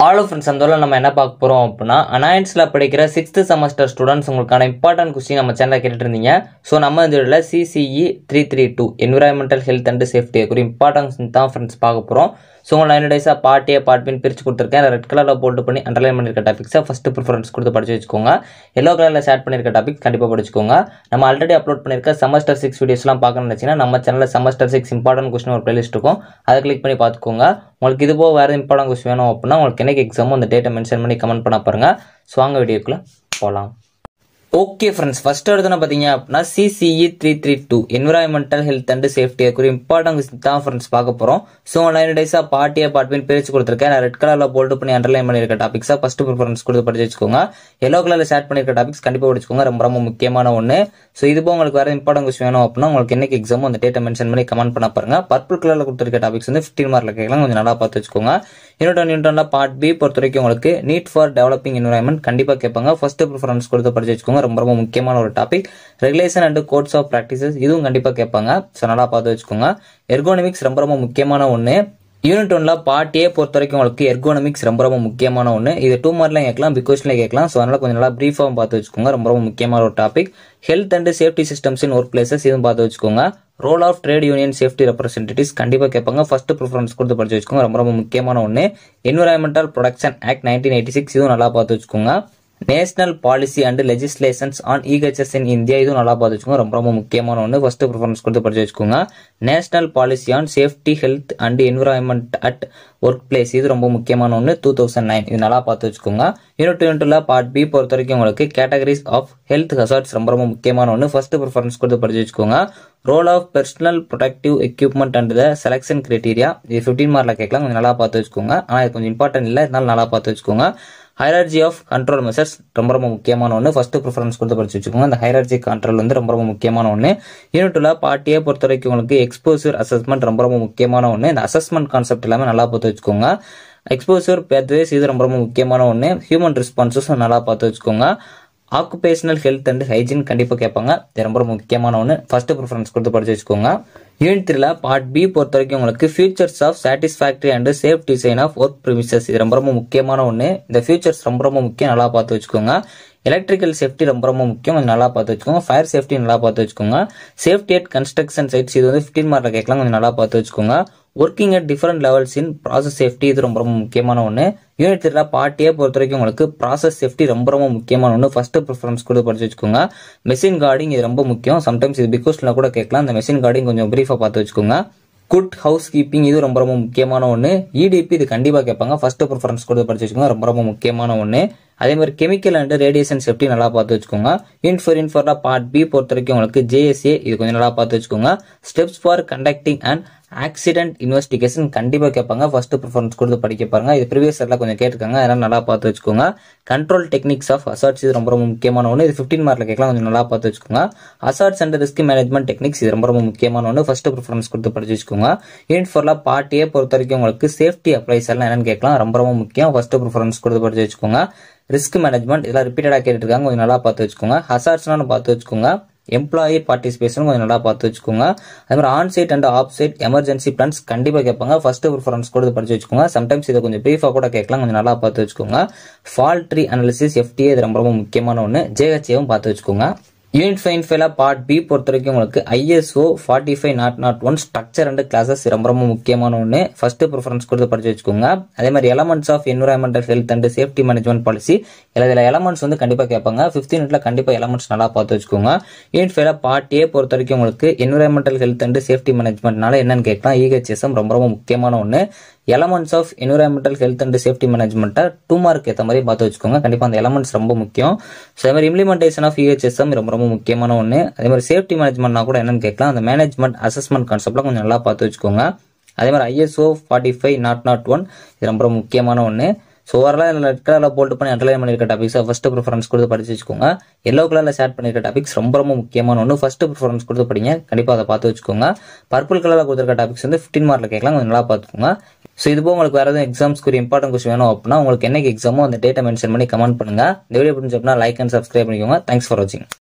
ஆலோ friends, அந்த நம்ம என்ன பார்க்க போகிறோம் அப்படின்னா, அனாயன்ஸில் படிக்கிற 6th செமஸ்டர் ஸ்டூடெண்ட்ஸ் உங்களுக்கான இம்பார்ட்டன்ட் கொஸ்டின் நம்ம சேனலில் கேட்டுட்டு இருந்தீங்க. ஸோ நம்ம இந்த இதில் CCE 332 environmental health and safety ஒரு இம்பார்ட்டன்ஸ் தான் ஃப்ரெண்ட்ஸ் பார்க்க போகிறோம். ஸோ உங்களை 9 டேஸாக பார்ட் ஏ பார்ட் பின்னு பிரித்து கொடுத்துருக்கேன். ரெட் கலரில் போட்டு பண்ணி அண்டர்லைன் பண்ணியிருக்க டாபிக்ஸை ஃபஸ்ட்டு ப்ரிஃபரன்ஸ் கொடுத்து படிச்சு வச்சுக்கோங்க. எல்லோ கலரில் ஷேர் பண்ணியிருக்க டாபிக்ஸ் கண்டிப்பாக படிச்சுக்கோங்க. நம்ம ஆல்ரெடி அப்லோட் பண்ணியிருக்க செமஸ்டர் 6 வீடியோஸ்லாம் பார்க்கணும்னு நினச்சிங்கன்னா நம்ம சேனலில் செமஸ்டர் 6 இம்பார்ட்டன்ட் கொஸ்டின் ஒரு பிளேலிஸ்ட் இருக்கும். அதை கிளிக் பண்ணி பார்த்துக்கோங்க. உங்களுக்கு இது போக வேறு இம்பார்ட்டன்ட் கொஸ்டின் வேணும் அப்படின்னா உங்களுக்கு என்னைக்கு எக்ஸாமோ அந்த டேட்டை மென்ஷன் பண்ணி கமெண்ட் பண்ண பாருங்க. ஸோ வாங்க வீடியோக்குள்ளே போகலாம். ஓகே ஃப்ரெண்ட்ஸ், ஃபர்ஸ்ட் எடுத்து பார்த்தீங்க அப்படின்னா CCE 332 environmental health and safety ஒரு இம்பார்ட்டன்ட் தான் ஃப்ரெண்ட்ஸ் பார்க்க போகிறோம். ஸோ 9 டேஸாக பார்ட் ஏ பார்ட் பின்னு பிரித்து கொடுத்துருக்கேன். நான் ரெட் கலரில் போல்ட் பண்ணி அண்டர்லைன் பண்ணியிருக்க டாபிக்ஸாக ஃபர்ஸ்ட் ப்ரிஃபரன்ஸ் கொடுத்து படிச்சு வச்சுக்கோங்க. எல்லோ கலரில் ஷேர் பண்ணியிருக்க டாபிக்ஸ் கண்டிப்பாக படிச்சுக்கோங்க. ரொம்ப ரொம்ப முக்கியமான ஒன்று. ஸோ இது போக உங்களுக்கு வேறு இம்பார்ட்டன்ட் கொஸ்டின் வேணும் அப்படின்னா உங்களுக்கு என்னைக்கு எக்ஸாமோ அந்த டேட்டை மென்ஷன் பண்ணி கமெண்ட் பண்ண பாருங்க. பர்பிள் கலரில் கொடுத்துருக்க டாபிக்ஸ் 15 மார்க்கில் கேட்கலாம். கொஞ்சம் நல்லா பார்த்து வச்சுக்கோங்க. யூனிட் பார்ட் பி பொறுத்த வரைக்கும் உங்களுக்கு நீட் ஃபார் டெவலப்பிங் என்விரான்மெண்ட் கண்டிப்பாக கேட்பாங்க. ஃபர்ஸ்ட் ப்ரிஃபரன்ஸ் கொடுத்து படிச்சு வச்சுக்கோங்க. ரொம்ப ரொம்ப முக்கியமான ஒரு topic. Regulation and codes of practices இதுவும் கண்டிப்பா கேட்பாங்க. ஸோ நல்லா பார்த்து வச்சுக்கோங்க. எர்கோனமிக்ஸ் ரொம்ப ரொம்ப முக்கியமான ஒன்று. யூனிட் 1ல பார்ட் ஏ பொறுத்த வரைக்கும் உங்களுக்கு எர்கோனமிக்ஸ் ரொம்ப ரொம்ப முக்கியமான ஒன்று. இது 2 மார்க்ல கேட்கலாம், பிகாஸ்ல கேட்கலாம். ஸோ அதனால கொஞ்சம் நல்லா பிரீஃபாகவும் பார்த்து வச்சுக்கோங்க. ரொம்ப ரொம்ப முக்கியமான ஒரு topic. Health and safety systems in work places இதுவும் பார்த்து வச்சுக்கோங்க. Role of trade union safety representatives கண்டிப்பாக கேட்பாங்க. ஃபர்ஸ்ட் ப்ரிஃபரன்ஸ் கொடுத்து படிச்சு வச்சுக்கோங்க. ரொம்ப ரொம்ப முக்கியமான ஒன்று. என்விரான்மெண்டல் ப்ரொடக்ஷன் ஆக்ட் 1986 இதுவும் நல்லா பார்த்து வச்சுக்கோங்க. National policy and legislations on EHS in India இதுவும் நல்லா பார்த்து வச்சுக்கோங்க. ரொம்ப ரொம்ப முக்கியமான ஒன்று. ஃபர்ஸ்ட் ப்ரிஃபரன்ஸ் கொடுத்து படிச்சு வச்சுக்கோங்க. National policy on safety health and environment at work place இது ரொம்ப முக்கியமான ஒன்று. 2009 இது நல்லா பார்த்து வச்சுக்கோங்க. யூனிட்ல பார்ட் பி பொறுத்த வரைக்கும் உங்களுக்கு கேட்டகரிஸ் ஆஃப் ஹெல்த் ஹசார்ட்ஸ் ரொம்ப ரொம்ப முக்கியமான ஒன்று. ஃபர்ஸ்ட் ப்ரிஃபரன்ஸ் கொடுத்து படிச்சு வச்சுக்கோங்க. Role of personal protective equipment and the selection criteria இது 15 மார்க்ல கேட்கலாம். கொஞ்சம் நல்லா பார்த்து வச்சுக்கோங்க. ஆனால் இது கொஞ்சம் இம்பார்ட்டன்ட் இல்லை, இருந்தாலும் நல்லா பார்த்து வச்சுக்கோங்க. ஹைரார்ஜி ஆஃப் கண்ட்ரோல் மெஷர்ஸ் ரொம்ப ரொம்ப முக்கியமான ஒன்று. ஃபர்ஸ்ட் ப்ரிஃபரன்ஸ் கொடுத்து படிச்சு வச்சுக்கோங்க. அந்த ஹைரார்ஜி கண்ட்ரோல் ரொம்ப ரொம்ப முக்கியமான ஒன்று. யூனிட்ல பார்ட் ஏ பொறுத்த வரைக்கும் உங்களுக்கு எக்ஸ்போசர் அசஸ்மெண்ட் ரொம்ப ரொம்ப முக்கியமான ஒன்று. இந்த அசஸ்மெண்ட் கான்செப்ட் எல்லாமே நல்லா பார்த்து வச்சுக்கோங்க. எக்ஸ்போசர் பேத்வேஸ் இது ரொம்ப ரொம்ப முக்கியமான ஒன்று. ஹியூமன் ரெஸ்பான்சஸ் நல்லா பார்த்து வச்சுக்கோங்க. ஆக்குபேஷனல் ஹெல்த் அண்ட் ஹைஜீன் கண்டிப்பாக கேட்பாங்க. இது ரொம்ப முக்கியமான ஒன்று. ஃபர்ஸ்ட் ப்ரிஃபரன்ஸ் கொடுத்து படிச்சு வச்சுக்கோங்க. யூனிட் 3ல பார்ட் பி பொறுத்த வரைக்கும் உங்களுக்கு features of satisfactory and safe design of work premises இது ரொம்ப ரொம்ப முக்கியமான ஒன்று. இந்த ஃபியூச்சர்ஸ் ரொம்ப ரொம்ப முக்கியம், நல்லா பார்த்து வச்சுக்கோங்க. எலக்ட்ரிக்கல் சேஃப்டி ரொம்ப ரொம்ப முக்கியம், கொஞ்சம் நல்லா பார்த்து வச்சுக்கோங்க. ஃபயர் சேஃப்டி நல்லா பார்த்து வச்சுக்கோங்க. சேஃப்டி அட் கன்ஸ்ட்ரக்ஷன் சைட்ஸ் இது 15 மார்க்ல கேட்கலாம். கொஞ்சம் நல்லா பார்த்து வச்சுக்கோங்க. Working at different levels in process safety இது ரொம்ப ரொம்ப முக்கியமான ஒன்று. யூனிட் 3ல பார்ட் ஏ பொறுத்த வரைக்கும் உங்களுக்கு ப்ராசஸ் சேஃப்டி ரொம்ப ரொம்ப முக்கியமான ஒன்று. ஃபர்ஸ்ட் ப்ரிஃபரன்ஸ் கொடுத்து படிச்சு வச்சுக்கோங்க. மெஷின் கார்டிங் இது ரொம்ப முக்கியம். சம்டைம்ஸ் இது பிகாஸ்ல கூட கேட்கலாம். இந்த மெஷின் கார்டிங் கொஞ்சம் பிரீஃபா பார்த்து வச்சுக்கோங்க. குட் ஹவுஸ் கீப்பிங் இது ரொம்ப ரொம்ப முக்கியமான ஒன்று. EDP இது கண்டிப்பாக கேட்பாங்க. ஃபர்ஸ்ட் ப்ரிஃபரன்ஸ் கொடுத்து படிச்சு வச்சுக்கோங்க. ரொம்ப ரொம்ப முக்கியமான ஒன்று. அதே மாதிரி கெமிக்கல் அண்ட் ரேடியேஷன் சேஃப்டி நல்லா பார்த்து வச்சுக்கோங்க. யூனிட் 4 பார்ட் பி பொறுத்த வரைக்கும் உங்களுக்கு JSA இது கொஞ்சம் நல்லா பார்த்து வச்சுக்கோங்க. Steps for conducting and accident investigation கண்டிப்பாக கேட்பாங்க. ஃபர்ஸ்ட் ப்ரிஃபரன்ஸ் கொடுத்து படிக்க பாருங்க. இது ப்ரீவியஸ் எல்லாம் கொஞ்சம் கேட்டிருக்காங்க, அதனால நல்லா பார்த்து வச்சுக்கோங்க. கண்ட்ரோல் டெக்னிக்ஸ் ஆஃப் ஹசார்ட்ஸ் இது ரொம்ப ரொம்ப முக்கியமான ஒன்று. இது 15 மார்க்ல கேட்கலாம். கொஞ்சம் நல்லா பார்த்து வச்சுக்கோங்க. Hazards and risk management techniques இது ரொம்ப ரொம்ப முக்கியமான ஒன்று. ஃபர்ஸ்ட் ப்ரிஃபரன்ஸ் கொடுத்து படிச்சு வச்சுக்கோங்க. யூனிட் 4ல பார்ட் ஏ பொறுத்த வரைக்கும் உங்களுக்கு சேஃப்டி அப்ளைஸ் எல்லாம் என்னன்னு கேட்கலாம். ரொம்ப ரொம்ப முக்கியம். ஃபர்ஸ்ட் ப்ரிஃபரன்ஸ் கொடுத்து படிச்சு வச்சுக்கோங்க. ரிஸ்க் மேனேஜ்மெண்ட் இதெல்லாம் ரிப்பீட்டடா கேட்டுருக்காங்க, கொஞ்சம் நல்லா பார்த்து வச்சுக்கோங்க. ஹசார்ட்ஸ்னு பார்த்து வச்சுக்கோங்க. எம்ப்ளாயி பார்ட்டிசிபேஷன் கொஞ்சம் நல்லா பார்த்து வச்சுக்கோங்க. அதே மாதிரி on site and off site emergency plans கண்டிப்பாக கேட்பாங்க. ஃபர்ஸ்ட் ப்ரிஃபரன்ஸ் கொடுத்து படிச்சு வச்சுக்கோங்க. சம்டைம்ஸ் இதை கொஞ்சம் பிரீஃபா கூட கேட்கலாம், கொஞ்சம் நல்லா பார்த்து வச்சுக்கோங்க. ஃபால்ட் ட்ரீ அனாலிசிஸ் FTA இது ரொம்ப ரொம்ப முக்கியமான ஒன்று. JHAவும் பார்த்து வச்சுக்கோங்க. யூனிட் 5 பார்ட் பி பொறுத்த வரைக்கும் உங்களுக்கு ISO 45001 ஸ்ட்ரக்சர் அண்ட் கிளாஸஸ் ரொம்ப ரொம்ப முக்கியமான ஒன்று. ஃபர்ஸ்ட் ப்ரிஃபரன்ஸ் கொடுத்து படிச்சு வச்சுக்கோங்க. அதே மாதிரி elements of environmental health and safety management policy இதில் எலமெண்ட்ஸ் கண்டிப்பாக கேட்பாங்க. 5th யூனிட்ல கண்டிப்பாக எலமெண்ட்ஸ் நல்லா பார்த்து வச்சுக்கோங்க. யூனிட் 5 பார்ட் ஏ பொறுத்த வரைக்கும் உங்களுக்கு என்விரான்மெண்டல் ஹெல்த் அண்ட் சேஃப்டி மேனேஜ்மெண்ட்னால என்னன்னு கேட்கலாம். EHSM ரொம்ப ரொம்ப முக்கியமான ஒன்று. Elements of environmental health and safety மேனேஜ்மெண்ட்டை 2 மார்க் ஏற்ற மாதிரி பார்த்து வச்சுக்கோங்க. கண்டிப்பாக அந்த எலமெண்ட்ஸ் ரொம்ப முக்கியம். ஸோ அதே மாதிரி இம்ப்ளிமெண்டேஷன் ஆஃப் EHSM ரொம்ப ரொம்ப முக்கியமான ஒன்று. அதே மாதிரி சேஃப்டி மேனேஜ்மெண்ட்னா கூட என்னன்னு கேட்கலாம். அந்த மேனேஜ்மெண்ட் அசஸ்மெண்ட் கான்செப்ட்லாம் கொஞ்சம் நல்லா பார்த்து வச்சுக்கோங்க. அதே மாதிரி ISO 45001 இது ரொம்ப ரொம்ப முக்கியமான ஒன்று. ஸோ ஓவராலாக ரெட் கலரில் போல்ட் பண்ணி அண்டர்லைன் பண்ணியிருக்க டாபிக்ஸை ஃபர்ஸ்ட் ப்ரிஃபரன்ஸ் கொடுத்து படிச்சு வச்சுக்கோங்க. எல்லோ கலரில் ஷேர் பண்ணியிருக்க டாபிக்ஸ் ரொம்ப ரொம்ப முக்கியமான ஒன்று. ஃபர்ஸ்ட் ப்ரிஃபரன்ஸ் கொடுத்து படிங்க, கண்டிப்பாக அதை பார்த்து வச்சுக்கோங்க. பர்பிள் கலரில் கொடுத்துருக்க டாபிக்ஸ் 15 மார்க்ல கேட்கலாம், கொஞ்சம் நல்லா பார்த்துக்கோங்க. ஸோ இது போக உங்களுக்கு வேறு எதுவும் எக்ஸாம்ஸ்க்கு ஒரு இம்பார்ட்டன்ட் கொஸ்டின் வேணும் அப்படின்னா உங்களுக்கு என்னைக்கு எக்ஸாமோ அந்த டேட்டை மென்ஷன் பண்ணி கமெண்ட் பண்ணுங்க. இந்த வீடியோ பிடிச்ச அப்படின்னா லைக் அண்ட் சப்ஸ்கிரைப் பண்ணிக்கோங்க. தேங்க்ஸ் ஃபார் வாட்சிங்.